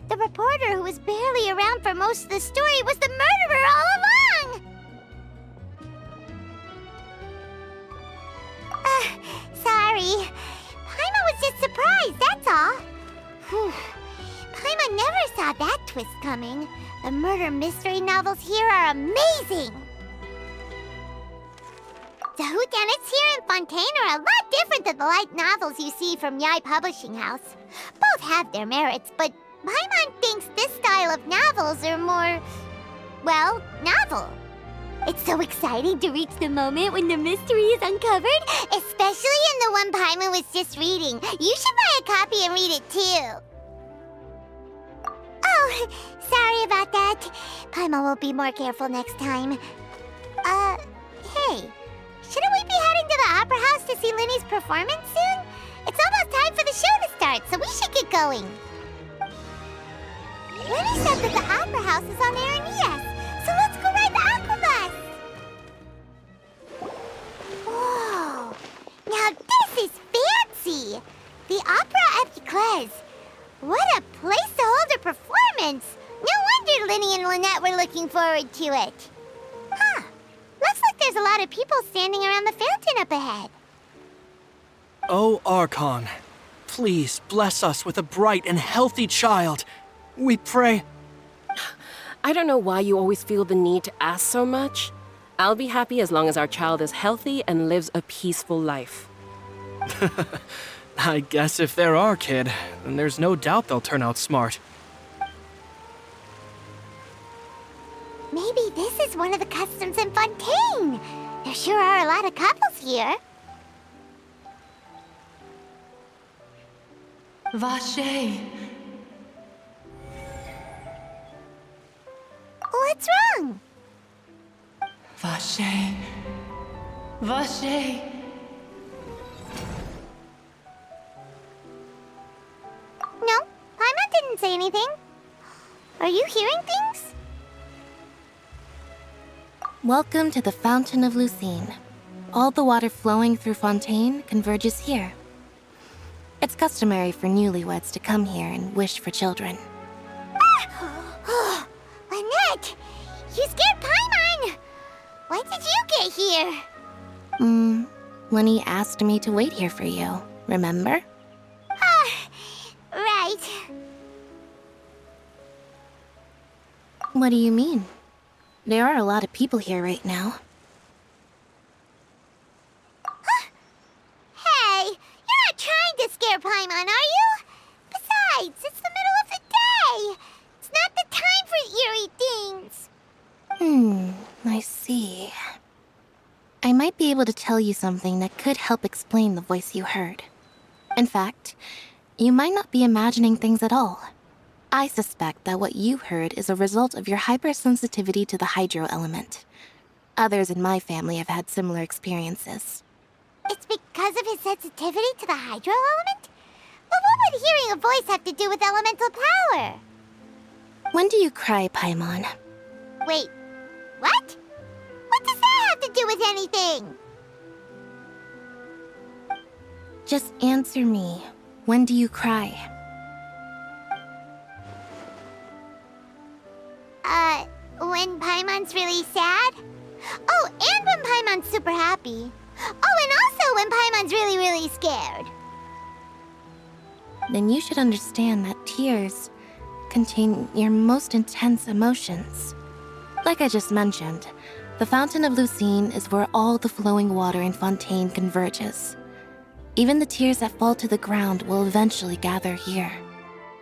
The reporter who was barely around for most of the story was the murderer all along! Sorry. Paimon was just surprised, that's all. Whew. Paimon never saw that twist coming. The murder mystery novels here are amazing! The whodunits here in Fontaine are a lot different than the light novels you see from Yai Publishing House. Both have their merits, but Paimon thinks this style of novels are more, well, novel. It's so exciting to reach the moment when the mystery is uncovered, especially in the one Paimon was just reading. You should buy a copy and read it too. Oh, sorry about that. Paimon will be more careful next time. Hey, shouldn't we be heading to the Opera House to see Linny's performance soon? It's almost time for the show to start, so we should get going. Linny said that the Opera House is on Araneas, so let's go ride the Aquabus! Whoa! Now this is fancy! The Opera Epiclese. What a place to hold a performance! No wonder Linny and Lynette were looking forward to it. Huh. Looks like there's a lot of people standing around the fountain up ahead. Oh, Archon, please bless us with a bright and healthy child. We pray. I don't know why you always feel the need to ask so much. I'll be happy as long as our child is healthy and lives a peaceful life. I guess if they're our kid, then there's no doubt they'll turn out smart. Maybe this is one of the customs in Fontaine. There sure are a lot of couples here. Vache. What's wrong? Vache. Vache. No, Paimon didn't say anything. Are you hearing things? Welcome to the Fountain of Lucine. All the water flowing through Fontaine converges here. It's customary for newlyweds to come here and wish for children. Ah! Lynette! You scared Paimon! When did you get here? Lenny asked me to wait here for you, remember? Right. What do you mean? There are a lot of people here right now. Hey, you're not trying to scare Paimon, are you? Besides, it's the middle of the day. It's not the time for eerie things. I see. I might be able to tell you something that could help explain the voice you heard. In fact, you might not be imagining things at all. I suspect that what you heard is a result of your hypersensitivity to the hydro element. Others in my family have had similar experiences. It's because of his sensitivity to the hydro element? But what would hearing a voice have to do with elemental power? When do you cry, Paimon? Wait, what? What does that have to do with anything? Just answer me. When do you cry? When Paimon's really sad? Oh, and when Paimon's super happy. Oh, and also when Paimon's really, really scared. Then you should understand that tears contain your most intense emotions. Like I just mentioned, the Fountain of Lucine is where all the flowing water in Fontaine converges. Even the tears that fall to the ground will eventually gather here.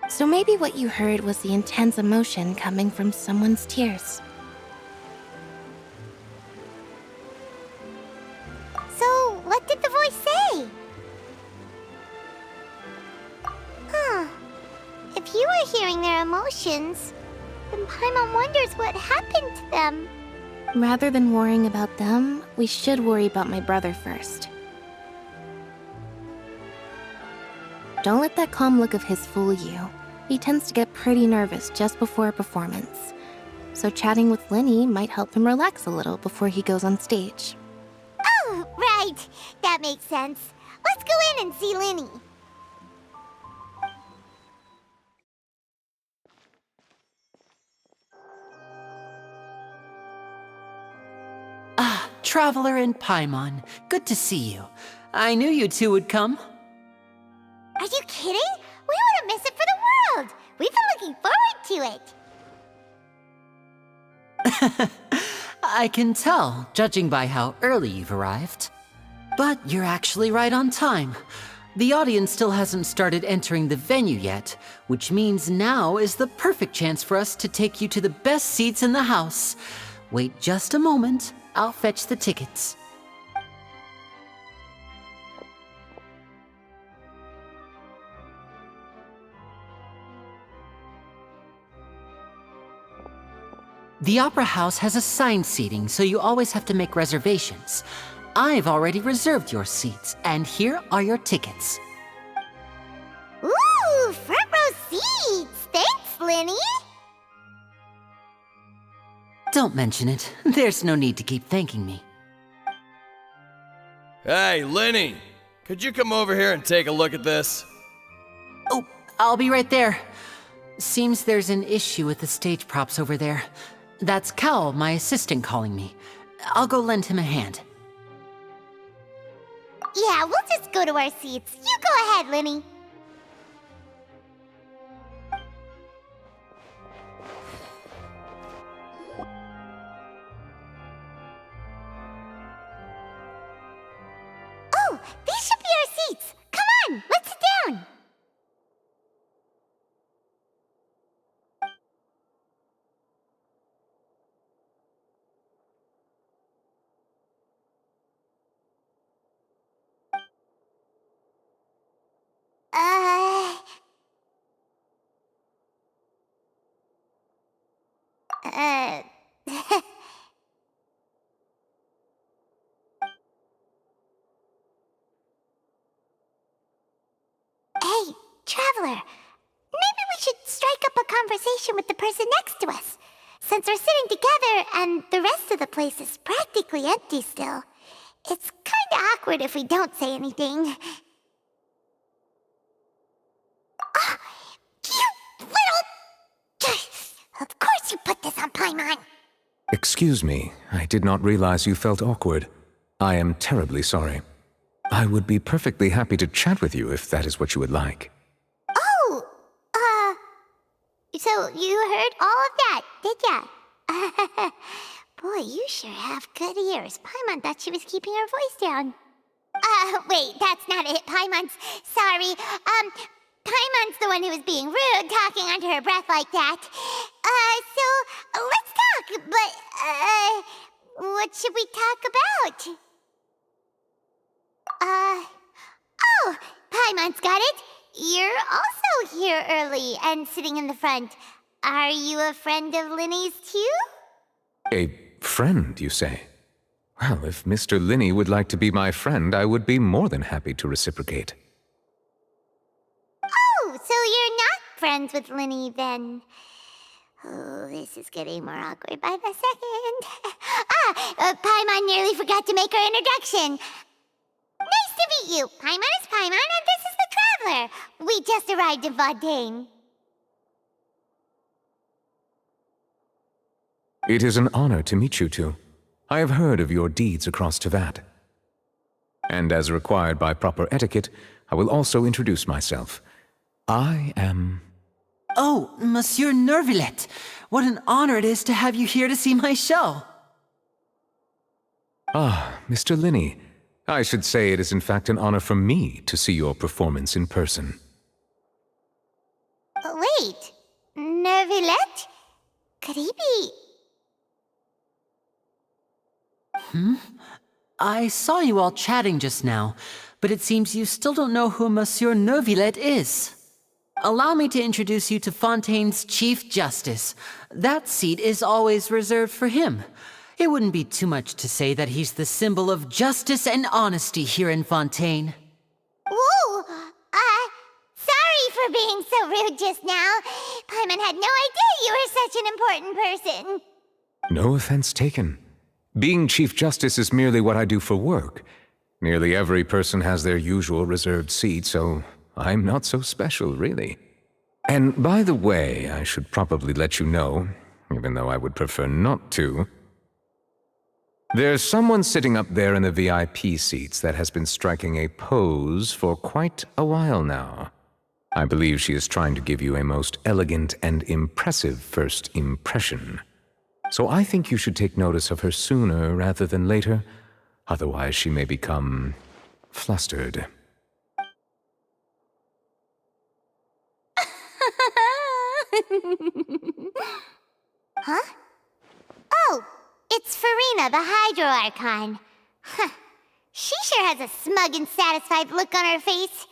So maybe what you heard was the intense emotion coming from someone's tears. So, what did the voice say? If you were hearing their emotions, then Paimon wonders what happened to them. Rather than worrying about them, we should worry about my brother first. Don't let that calm look of his fool you. He tends to get pretty nervous just before a performance. So chatting with Linny might help him relax a little before he goes on stage. Oh, right. That makes sense. Let's go in and see Linny. Traveler and Paimon. Good to see you. I knew you two would come. Are you kidding? We wouldn't miss it for the world! We've been looking forward to it! I can tell, judging by how early you've arrived. But you're actually right on time. The audience still hasn't started entering the venue yet, which means now is the perfect chance for us to take you to the best seats in the house. Wait just a moment, I'll fetch the tickets. The Opera House has assigned seating, so you always have to make reservations. I've already reserved your seats, and here are your tickets. Ooh, front row seats! Thanks, Linny! Don't mention it. There's no need to keep thanking me. Hey, Linny! Could you come over here and take a look at this? Oh, I'll be right there. Seems there's an issue with the stage props over there. That's Cal, my assistant, calling me. I'll go lend him a hand. Yeah, we'll just go to our seats. You go ahead, Linny. Oh, these should be our seats. Come on, let's sit down. Uh... Uh... Hey, Traveler. Maybe we should strike up a conversation with the person next to us. Since we're sitting together and the rest of the place is practically empty still. It's kinda awkward if we don't say anything. Oh, you little... Of course you put this on Paimon. Excuse me, I did not realize you felt awkward. I am terribly sorry. I would be perfectly happy to chat with you if that is what you would like. Oh, so you heard all of that, did ya? Boy, you sure have good ears. Paimon thought she was keeping her voice down. Wait, that's not it. Paimon's sorry. Paimon's the one who was being rude, talking under her breath like that. So let's talk, but, what should we talk about? Oh, Paimon's got it. You're also here early and sitting in the front. Are you a friend of Linny's too? A friend, you say? Well, if Mr. Linny would like to be my friend, I would be more than happy to reciprocate. Oh, so you're not friends with Linny then? Oh, this is getting more awkward by the second. Paimon nearly forgot to make her introduction. Nice to meet you. Paimon is Paimon, and this is the Traveler. We just arrived in Fontaine. It is an honor to meet you two. I have heard of your deeds across Tevat. And as required by proper etiquette, I will also introduce myself. I am... Oh, Monsieur Nervillet! What an honor it is to have you here to see my show! Ah, Mr. Linny. I should say it is in fact an honor for me to see your performance in person. Wait, Nervillet? Could he be... I saw you all chatting just now, but it seems you still don't know who Monsieur Nervillet is. Allow me to introduce you to Fontaine's Chief Justice. That seat is always reserved for him. It wouldn't be too much to say that he's the symbol of justice and honesty here in Fontaine. Whoa! Sorry for being so rude just now. Paimon had no idea you were such an important person. No offense taken. Being Chief Justice is merely what I do for work. Nearly every person has their usual reserved seat, so I'm not so special, really. And by the way, I should probably let you know, even though I would prefer not to, There's someone sitting up there in the VIP seats that has been striking a pose for quite a while now. I believe she is trying to give you a most elegant and impressive first impression. So I think you should take notice of her sooner rather than later, otherwise she may become flustered. Huh? Oh, it's Farina, the Hydro Archon. Huh. She sure has a smug and satisfied look on her face.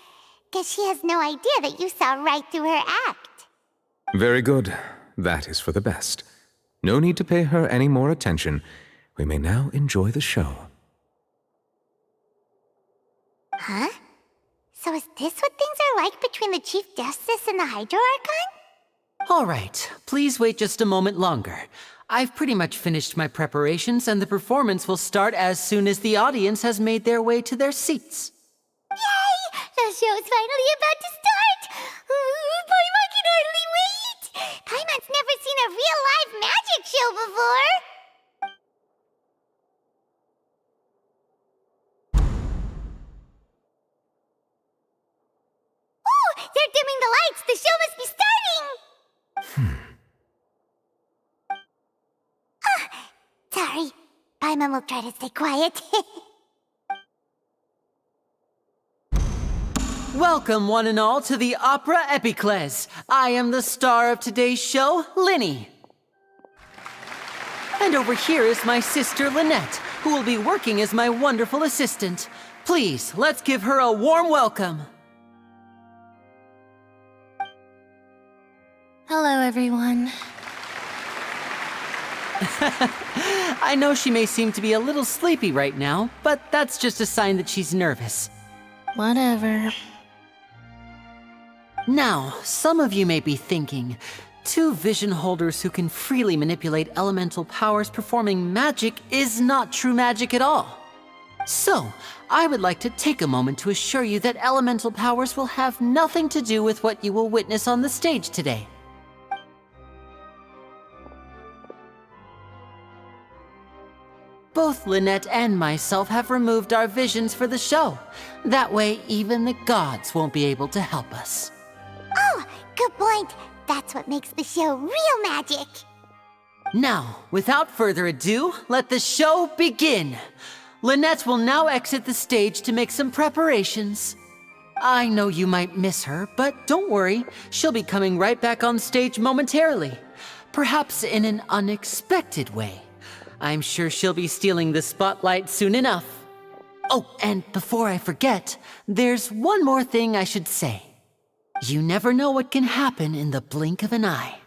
Guess she has no idea that you saw right through her act. Very good. That is for the best. No need to pay her any more attention. We may now enjoy the show. Huh? So is this what things are like between the Chief Justice and the Hydro Archon? All right, please wait just a moment longer. I've pretty much finished my preparations, and the performance will start as soon as the audience has made their way to their seats. Yay! The show's finally about to start! Paimon can hardly wait! Paimon's never seen a real live magic show before! Oh! They're dimming the lights! The show must be starting! Sorry. Paimon will try to stay quiet. Welcome, one and all, to the Opera Epiclese. I am the star of today's show, Linny. And over here is my sister, Lynette, who will be working as my wonderful assistant. Please, let's give her a warm welcome. Hello, everyone. I know she may seem to be a little sleepy right now, but that's just a sign that she's nervous. Whatever. Now, some of you may be thinking, two vision holders who can freely manipulate elemental powers performing magic is not true magic at all. So, I would like to take a moment to assure you that elemental powers will have nothing to do with what you will witness on the stage today. Both Lynette and myself have removed our visions for the show. That way, even the gods won't be able to help us. Oh, good point. That's what makes the show real magic. Now, without further ado, let the show begin. Lynette will now exit the stage to make some preparations. I know you might miss her, but don't worry. She'll be coming right back on stage momentarily. Perhaps in an unexpected way. I'm sure she'll be stealing the spotlight soon enough. Oh, and before I forget, there's one more thing I should say. You never know what can happen in the blink of an eye.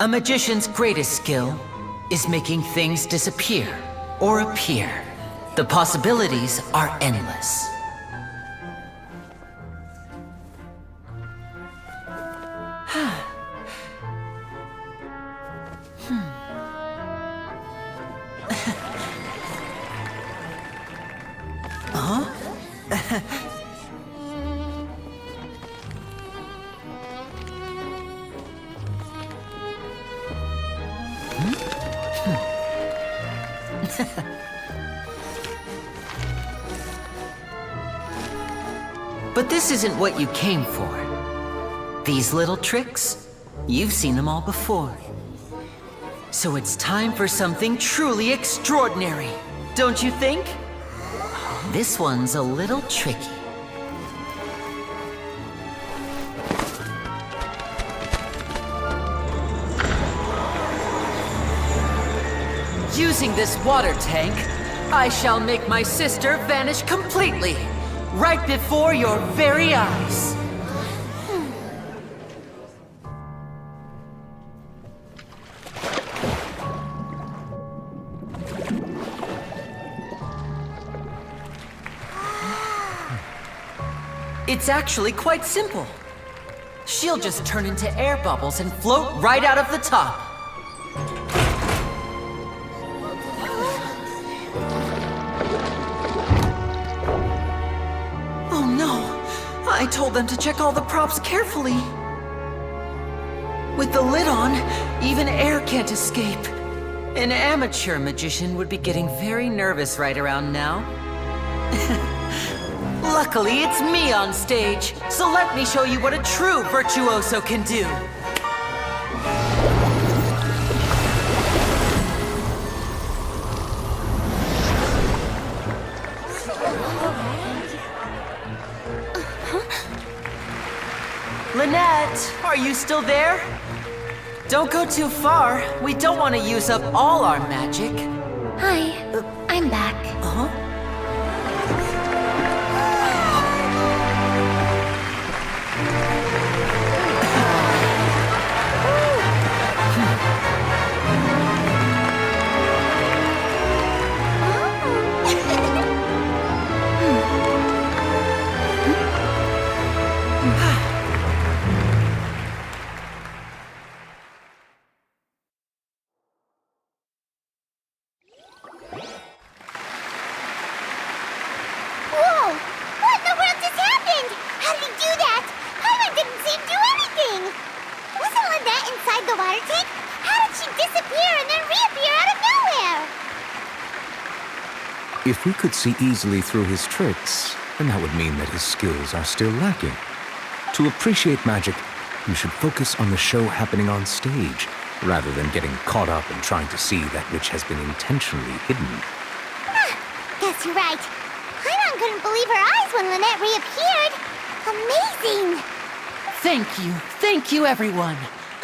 A magician's greatest skill is making things disappear or appear. The possibilities are endless. But this isn't what you came for. These little tricks, you've seen them all before. So it's time for something truly extraordinary, don't you think? This one's a little tricky. Using this water tank, I shall make my sister vanish completely, right before your very eyes. It's actually quite simple. She'll just turn into air bubbles and float right out of the top. Oh no! I told them to check all the props carefully. With the lid on, even air can't escape. An amateur magician would be getting very nervous right around now. Luckily, it's me on stage, so let me show you what a true virtuoso can do. Lynette, are you still there? Don't go too far. We don't want to use up all our magic. Hi, I'm back. Uh-huh. Whoa! What in the world just happened? How did he do that? Paimon didn't seem to do anything. Wasn't Lynette inside the water tank? How did she disappear and then reappear out of nowhere? If we could see easily through his tricks, then that would mean that his skills are still lacking. To appreciate magic, you should focus on the show happening on stage, rather than getting caught up in trying to see that which has been intentionally hidden. Guess you're right. Paimon couldn't believe her eyes when Lynette reappeared. Amazing! Thank you everyone.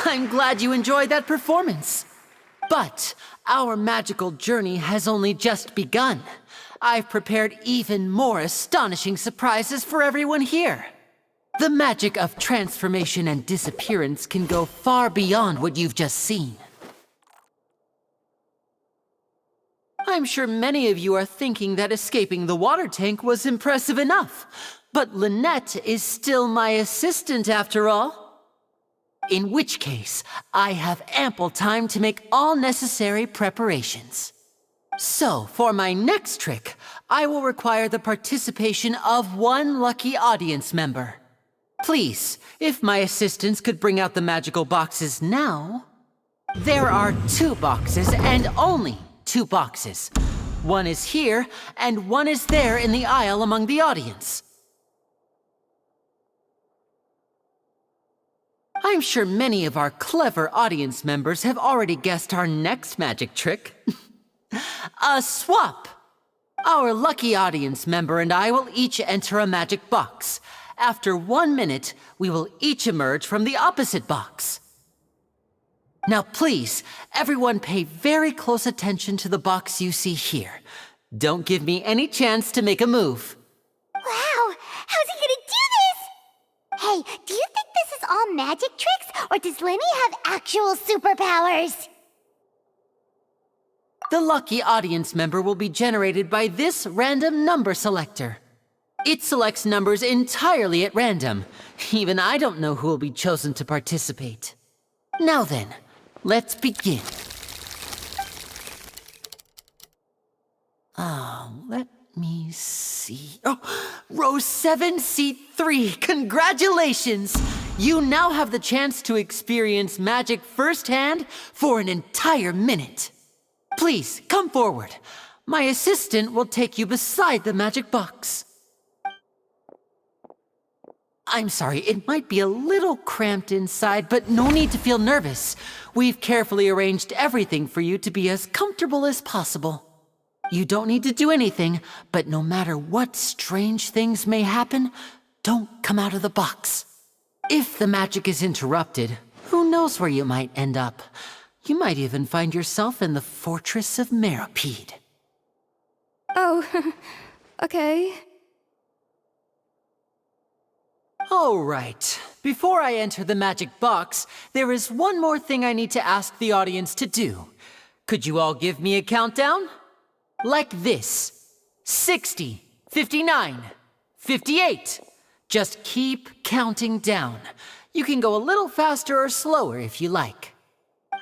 I'm glad you enjoyed that performance. But our magical journey has only just begun. I've prepared even more astonishing surprises for everyone here. The magic of transformation and disappearance can go far beyond what you've just seen. I'm sure many of you are thinking that escaping the water tank was impressive enough, but Lynette is still my assistant after all. In which case, I have ample time to make all necessary preparations. So, for my next trick, I will require the participation of one lucky audience member. Please, if my assistants could bring out the magical boxes now. There are 2 boxes and only 2 boxes. One is here, and one is there in the aisle among the audience. I'm sure many of our clever audience members have already guessed our next magic trick. A swap! Our lucky audience member and I will each enter a magic box. After 1 minute, we will each emerge from the opposite box. Now please, everyone pay very close attention to the box you see here. Don't give me any chance to make a move. Wow! How's he gonna do this? Hey, do you think this is all magic tricks, or does Lenny have actual superpowers? The lucky audience member will be generated by this random number selector. It selects numbers entirely at random. Even I don't know who will be chosen to participate. Now then, let's begin. Let me see. Oh, row 7, seat 3. Congratulations! You now have the chance to experience magic firsthand for an entire minute. Please, come forward. My assistant will take you beside the magic box. I'm sorry, it might be a little cramped inside, but no need to feel nervous. We've carefully arranged everything for you to be as comfortable as possible. You don't need to do anything, but no matter what strange things may happen, don't come out of the box. If the magic is interrupted, who knows where you might end up? You might even find yourself in the Fortress of Meropide. Oh, okay. All right. Before I enter the magic box, there is one more thing I need to ask the audience to do. Could you all give me a countdown? Like this. 60, 59, 58. Just keep counting down. You can go a little faster or slower if you like.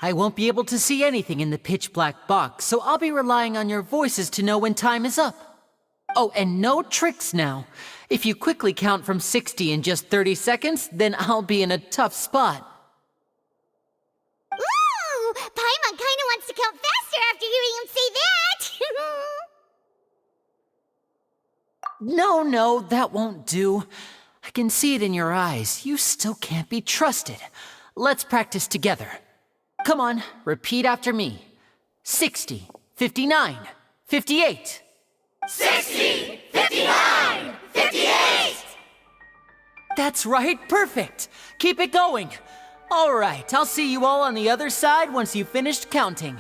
I won't be able to see anything in the pitch black box, so I'll be relying on your voices to know when time is up. Oh, and no tricks now. If you quickly count from 60 in just 30 seconds, then I'll be in a tough spot. No, that won't do. I can see it in your eyes. You still can't be trusted. Let's practice together. Come on, repeat after me. 60, 59, 58. 60, 59, 58! That's right, perfect. Keep it going. All right, I'll see you all on the other side once you've finished counting.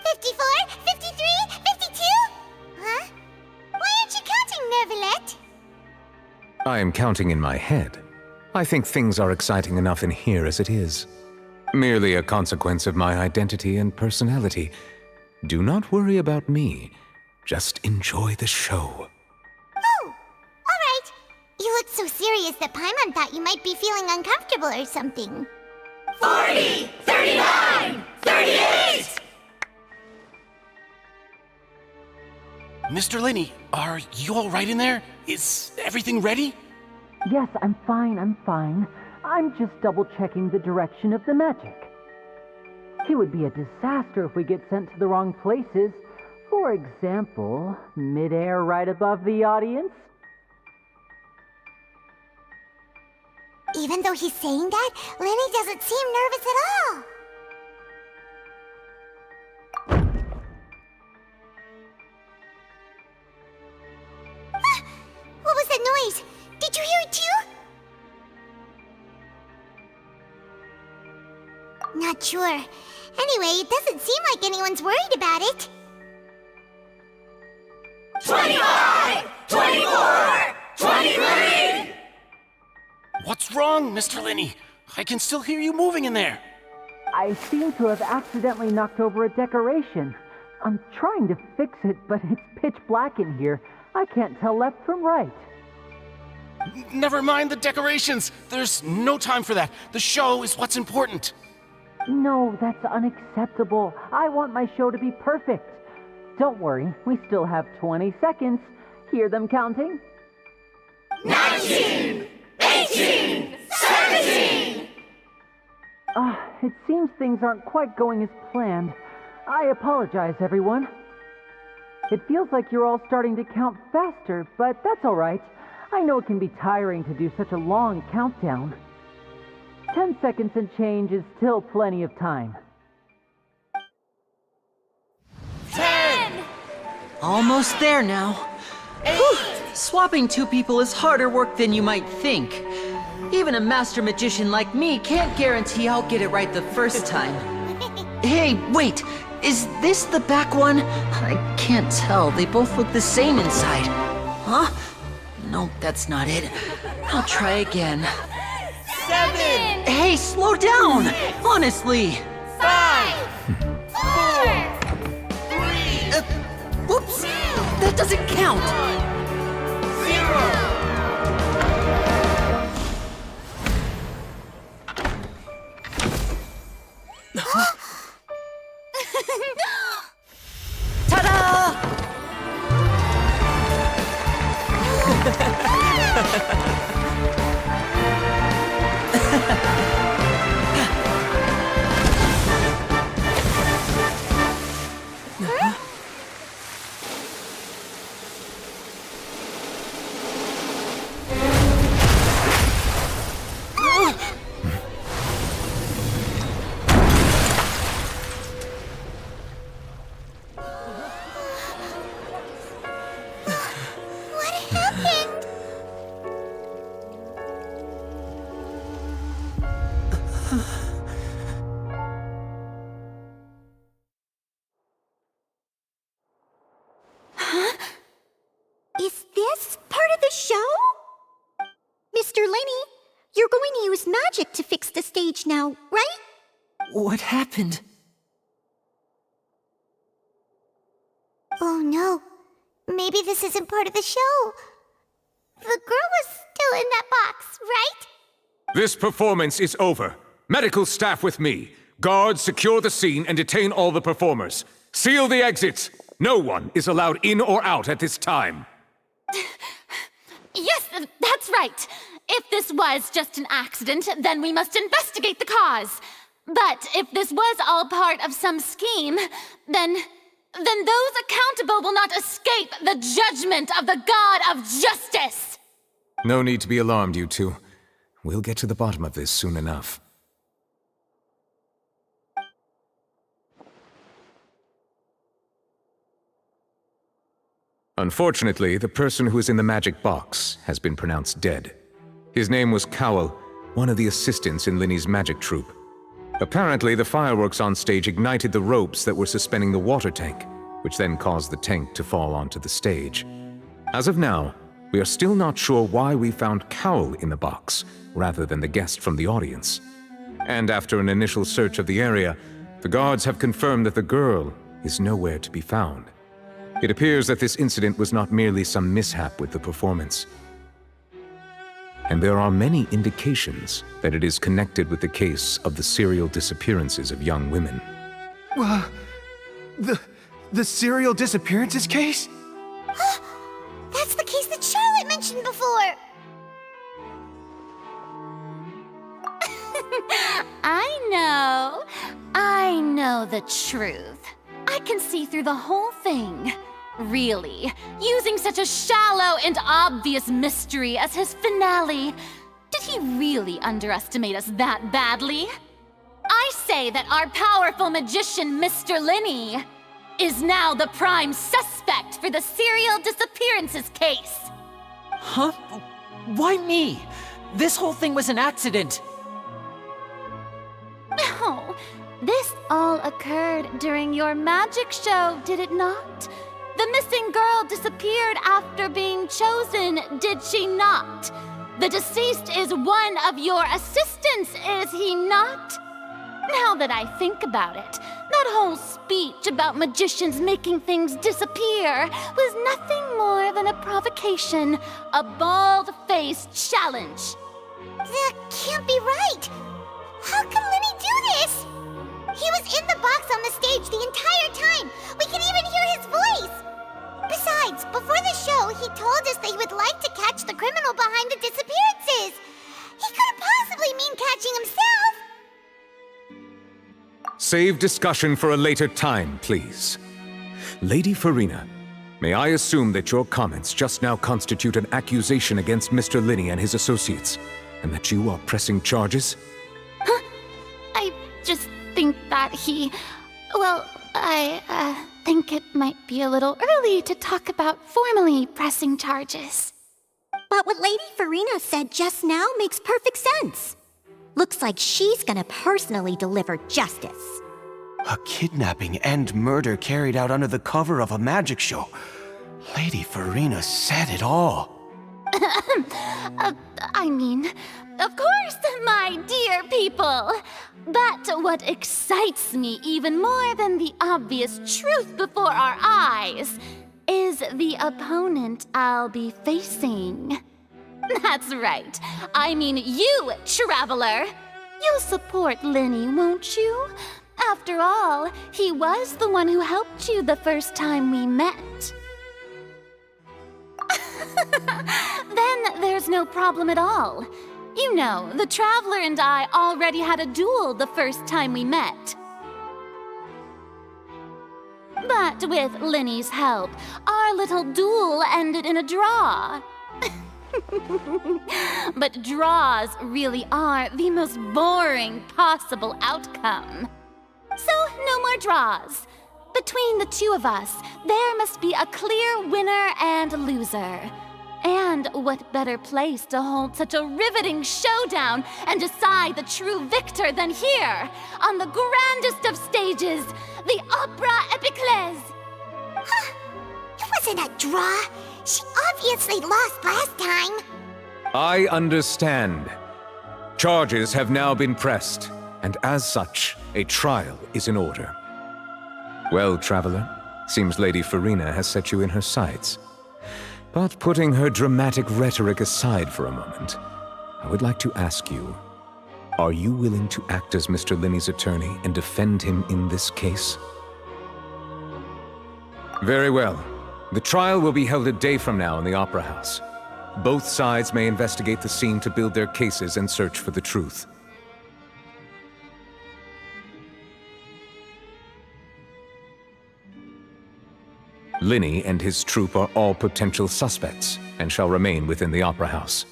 54, 53, 52? Huh? Why aren't you counting, Nervalet? I am counting in my head. I think things are exciting enough in here as it is. Merely a consequence of my identity and personality. Do not worry about me. Just enjoy the show. Oh, all right. You look so serious that Paimon thought you might be feeling uncomfortable or something. 40, 39, 38! Mr. Linney, are you all right in there? Is everything ready? Yes, I'm fine. I'm just double-checking the direction of the magic. It would be a disaster if we get sent to the wrong places. For example, mid-air right above the audience. Even though he's saying that, Lenny doesn't seem nervous at all. What was that noise? Did you hear it too? Not sure. Anyway, it doesn't seem like anyone's worried about it. 25, 24, 23! What's wrong, Mr. Linney? I can still hear you moving in there. I seem to have accidentally knocked over a decoration. I'm trying to fix it, but it's pitch black in here. I can't tell left from right. Never mind the decorations. There's no time for that. The show is what's important. No, that's unacceptable. I want my show to be perfect. Don't worry, we still have 20 seconds. Hear them counting? 19, 18, 17! It seems things aren't quite going as planned. I apologize, everyone. It feels like you're all starting to count faster, but that's all right. I know it can be tiring to do such a long countdown. 10 seconds and change is still plenty of time. 10! Almost there now. 8! Whew. Swapping two people is harder work than you might think. Even a master magician like me can't guarantee I'll get it right the first time. Hey, wait! Is this the back one? I can't tell. They both look the same inside. Huh? No, that's not it. I'll try again. 7! Hey, slow down! Honestly! 5! 4! 3! Whoops! That doesn't count! 0! Ta-da! What happened? Is this part of the show? Mr. Linney, you're going to use magic to fix the stage now, right? What happened? Oh no. Maybe this isn't part of the show. The girl was still in that box, right? This performance is over. Medical staff with me. Guards, secure the scene and detain all the performers. Seal the exits. No one is allowed in or out at this time. Yes, that's right. If this was just an accident, then we must investigate the cause. But if this was all part of some scheme, then then those accountable will not escape the judgment of the God of Justice! No need to be alarmed, you two. We'll get to the bottom of this soon enough. Unfortunately, the person who is in the magic box has been pronounced dead. His name was Cowell, one of the assistants in Linny's magic troupe. Apparently, the fireworks on stage ignited the ropes that were suspending the water tank, which then caused the tank to fall onto the stage. As of now, we are still not sure why we found Cowell in the box, rather than the guest from the audience. And after an initial search of the area, the guards have confirmed that the girl is nowhere to be found. It appears that this incident was not merely some mishap with the performance. And there are many indications that it is connected with the case of the serial disappearances of young women. The serial disappearances case? That's the case that Charlotte mentioned before! I know the truth. I can see through the whole thing. Really, using such a shallow and obvious mystery as his finale, did he really underestimate us that badly? I say that our powerful magician, Mr. Linny, is now the prime suspect for the serial disappearances case. Huh? Why me? This whole thing was an accident. No, this all occurred during your magic show, did it not? The missing girl disappeared after being chosen, did she not? The deceased is one of your assistants, is he not? Now that I think about it, that whole speech about magicians making things disappear was nothing more than a provocation, a bald-faced challenge. That can't be right! How could Linny do this? He was in the box on the stage the entire time! We can even hear his voice! Besides, before the show, he told us that he would like to catch the criminal behind the disappearances! He couldn't possibly mean catching himself! Save discussion for a later time, please. Lady Farina, may I assume that your comments just now constitute an accusation against Mr. Linny and his associates, and that you are pressing charges? Huh? I just think that I think it might be a little early to talk about formally pressing charges. But what Lady Farina said just now makes perfect sense. Looks like she's gonna personally deliver justice. A kidnapping and murder carried out under the cover of a magic show. Lady Farina said it all. I mean, of course, my dear people. But what excites me even more than the obvious truth before our eyes is the opponent I'll be facing. That's right. I mean you, Traveler. You'll support Linny, won't you? After all, he was the one who helped you the first time we met. Then there's no problem at all. You know, the Traveler and I already had a duel the first time we met. But with Linny's help, our little duel ended in a draw. But draws really are the most boring possible outcome. So, no more draws. Between the two of us, there must be a clear winner and loser. And what better place to hold such a riveting showdown and decide the true victor than here, on the grandest of stages, the Opera Epiclese. Huh? It wasn't a draw. She obviously lost last time. I understand. Charges have now been pressed, and as such, a trial is in order. Well, Traveler, seems Lady Farina has set you in her sights. But putting her dramatic rhetoric aside for a moment, I would like to ask you, are you willing to act as Mr. Linny's attorney and defend him in this case? Very well. The trial will be held a day from now in the Opera House. Both sides may investigate the scene to build their cases and search for the truth. Linny and his troop are all potential suspects and shall remain within the Opera House.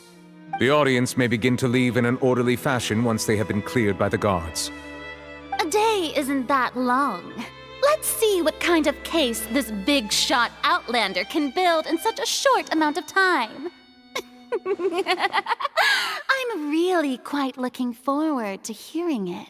The audience may begin to leave in an orderly fashion once they have been cleared by the guards. A day isn't that long. Let's see what kind of case this big shot Outlander can build in such a short amount of time. I'm really quite looking forward to hearing it.